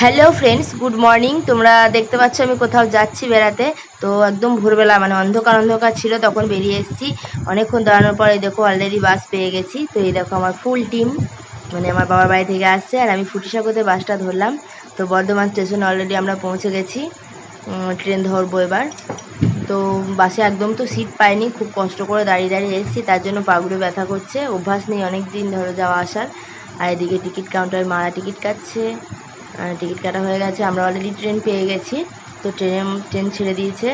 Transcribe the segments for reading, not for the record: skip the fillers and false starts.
Hello friends, good morning. তোমরা দেখতে পাচ্ছ আমি কোথাও যাচ্ছি বেড়াতে। তো একদম ভোরবেলা, মানে অন্ধকার অন্ধকার ছিল, তখন বেরিয়ে এসেছি। অনেকক্ষণ দাঁড়ানোর পরে দেখো অলরেডি বাস পেয়ে গেছি। তো এই দেখো আমার ফুল টিম, মানে আমার বাবার বাড়ি থেকে আসছে, আর আমি ফুটিসাগরে বাসটা ধরলাম। তো বর্ধমান স্টেশনে অলরেডি আমরা পৌঁছে গেছি। ট্রেন ধরবো এবার। তো বাসে একদম তো সিট পাইনি, খুব কষ্ট করে দাঁড়িয়ে দাঁড়িয়ে এসেছি, তার জন্য পাগুড়ে ব্যথা করছে, অভ্যাস নেই অনেক দিন ধরে যাওয়া আসার। আর এদিকে টিকিট কাউন্টারে মারা টিকিট কাটছে। টিকিট কাটা হয়ে গেছে, আমরা অলরেডি ট্রেন পেয়ে গেছি। তো ট্রেন ছেড়ে দিয়েছে।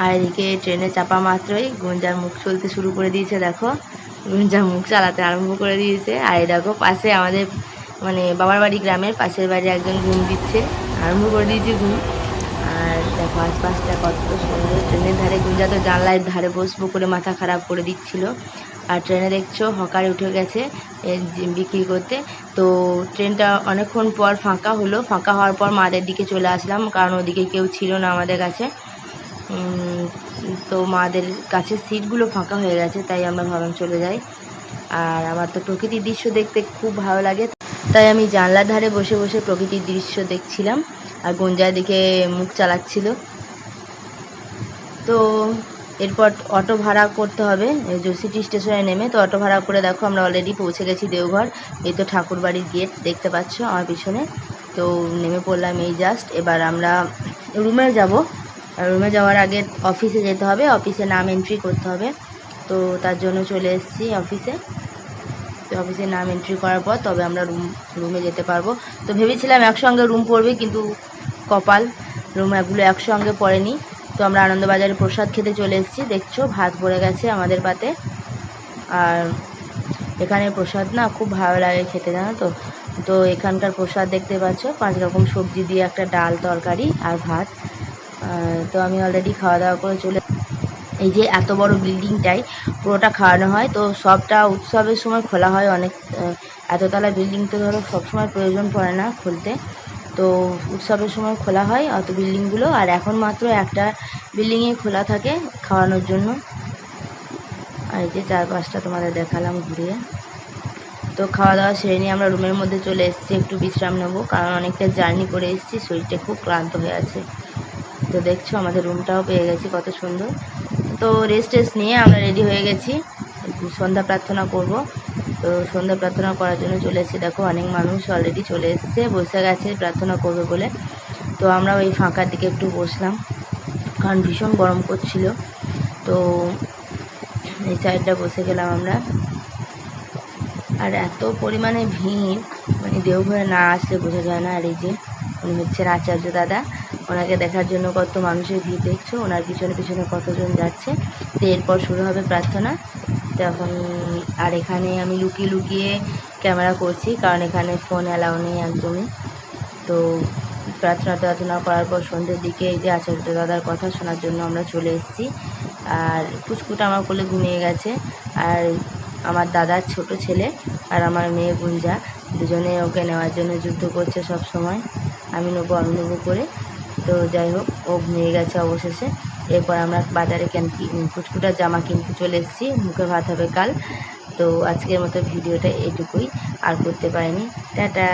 আর এদিকে ট্রেনে চাপা মাত্রই গুঞ্জার মুখ চলতে শুরু করে দিয়েছে। দেখো গুঞ্জার মুখ চালাতে আরম্ভ করে দিয়েছে। আর এই দেখো পাশে আমাদের, মানে বাবার বাড়ি গ্রামের পাশের বাড়ি একজন ঘুম দিচ্ছে, আরম্ভ করে দিয়েছে ঘুম। আর দেখো আশপাশটা কত সুন্দর। ট্রেনের ধারে গুঞ্জা তো জানলার ধারে বসবো করে মাথা খারাপ করে দিচ্ছিল। আর ট্রেনে দেখছো হকারে উঠে গেছে বিক্রি করতে। তো ট্রেনটা অনেকক্ষণ পর ফাঁকা হলো। ফাঁকা হওয়ার পর মাদের দিকে চলে আসলাম, কারণ ওদিকে কেউ ছিল না আমাদের কাছে। তো মাদের কাছে সিটগুলো ফাঁকা হয়ে গেছে, তাই আমরা ভাবলাম চলে যাই। আর আমার তো প্রকৃতির দৃশ্য দেখতে খুব ভালো লাগে, তাই আমি জানলার ধারে বসে বসে প্রকৃতির দৃশ্য দেখছিলাম। আর গুঞ্জার দিকে মুখ চালাচ্ছিল। তো এরপর অটো ভাড়া করতে হবে সিটি স্টেশনে নেমে। তো অটো ভাড়া করে দেখো আমরা অলরেডি পৌঁছে গেছি দেওঘর। এই তো ঠাকুর বাড়ির গেট দেখতে পাচ্ছ আমার পিছনে। তো নেমে পড়লাম এই জাস্ট। এবার আমরা রুমে যাব। রুমে যাওয়ার আগে অফিসে যেতে হবে, অফিসে নাম এন্ট্রি করতে হবে। তো তার জন্য চলে এসেছি অফিসে। তো অফিসে নাম এন্ট্রি করার পর তবে আমরা রুমে যেতে পারবো। তো ভেবেছিলাম একসঙ্গে রুম পড়বে, কিন্তু কপাল, রুম এগুলো একসঙ্গে পড়েনি। তো আমরা আনন্দবাজারে প্রসাদ খেতে চলে এসেছি। দেখছো ভাত পড়ে গেছে আমাদের পাতে। আর এখানে প্রসাদ না খুব ভালো লাগে খেতে, জানো তো। তো এখানকার প্রসাদ দেখতে পাচ্ছ 5 রকম সবজি দিয়ে একটা ডাল তরকারি আর ভাত। তো আমি অলরেডি খাওয়া দাওয়া করে চলে, এই যে এত বড় বিল্ডিংটাই পুরোটা খাওয়ানো হয়। তো সবটা উৎসবের সময় খোলা হয়। অনেক এততলা বিল্ডিং তো ধরো সবসময় প্রয়োজন পড়ে না খুলতে। তো উৎসবের সময় খোলা হয় অত বিল্ডিংগুলো, আর এখন মাত্র একটা বিল্ডিংয়ে খোলা থাকে খাওয়ানোর জন্য। আর এই যে চারপাশটা তোমাদের দেখালাম ঘুরিয়ে। তো খাওয়া দাওয়া সেরে নিয়ে আমরা রুমের মধ্যে চলে এসেছি একটু বিশ্রাম নেবো, কারণ অনেকটা জার্নি করে এসেছি, শরীরটা খুব ক্লান্ত হয়ে আছে। তো দেখছো আমাদের রুমটাও পেয়ে গেছি, কত সুন্দর। তো রেস্ট নিয়ে আমরা রেডি হয়ে গেছি, সন্ধ্যা প্রার্থনা করব। তো সন্ধ্যা প্রার্থনা করার জন্য চলে এসেছি। দেখো অনেক মানুষ অলরেডি চলে এসেছে, বসে গেছে প্রার্থনা করবে বলে। তো আমরা ওই ফাঁকার দিকে একটু বসলাম, কারণ ভীষণ গরম করছিল। তো এই সাইডটা বসে গেলাম আমরা। আর এত পরিমাণে ভিড়, মানে দেওঘরে না আসলে বোঝা যায় না। আর এই যে উনি হচ্ছেন আচার্য দাদা, ওনাকে দেখার জন্য কত মানুষের ভিড় দেখছো, ওনার পিছনে পিছনে কতজন যাচ্ছে। তো এরপর শুরু হবে প্রার্থনা। তখন আর এখানে আমি লুকিয়ে লুকিয়ে ক্যামেরা করছি, কারণ এখানে ফোন অ্যালাউ নেই একদমই। তো প্রার্থনা করার পর সন্ধ্যের দিকে এই যে আচার্য দাদার কথা শোনার জন্য আমরা চলে এসেছি। আর পুচকুটা আমার কোলে ঘুমিয়ে গেছে। আর আমার দাদার ছোট ছেলে আর আমার মেয়ে গুঞ্জা দুজনে ওকে নেওয়ার জন্য যুদ্ধ করছে সব সময়, আমি নেবো করে। তো যাই হোক, ও ঘুমিয়ে গেছে অবশেষে। এরপর আমরা বাজারে পুচকুটার জামা কিনতে চলে এসেছি, মুখে ভাত হবে কাল। তো আজকের মতো ভিডিওটা এটুকুই, আর করতে পারিনি। টাটা।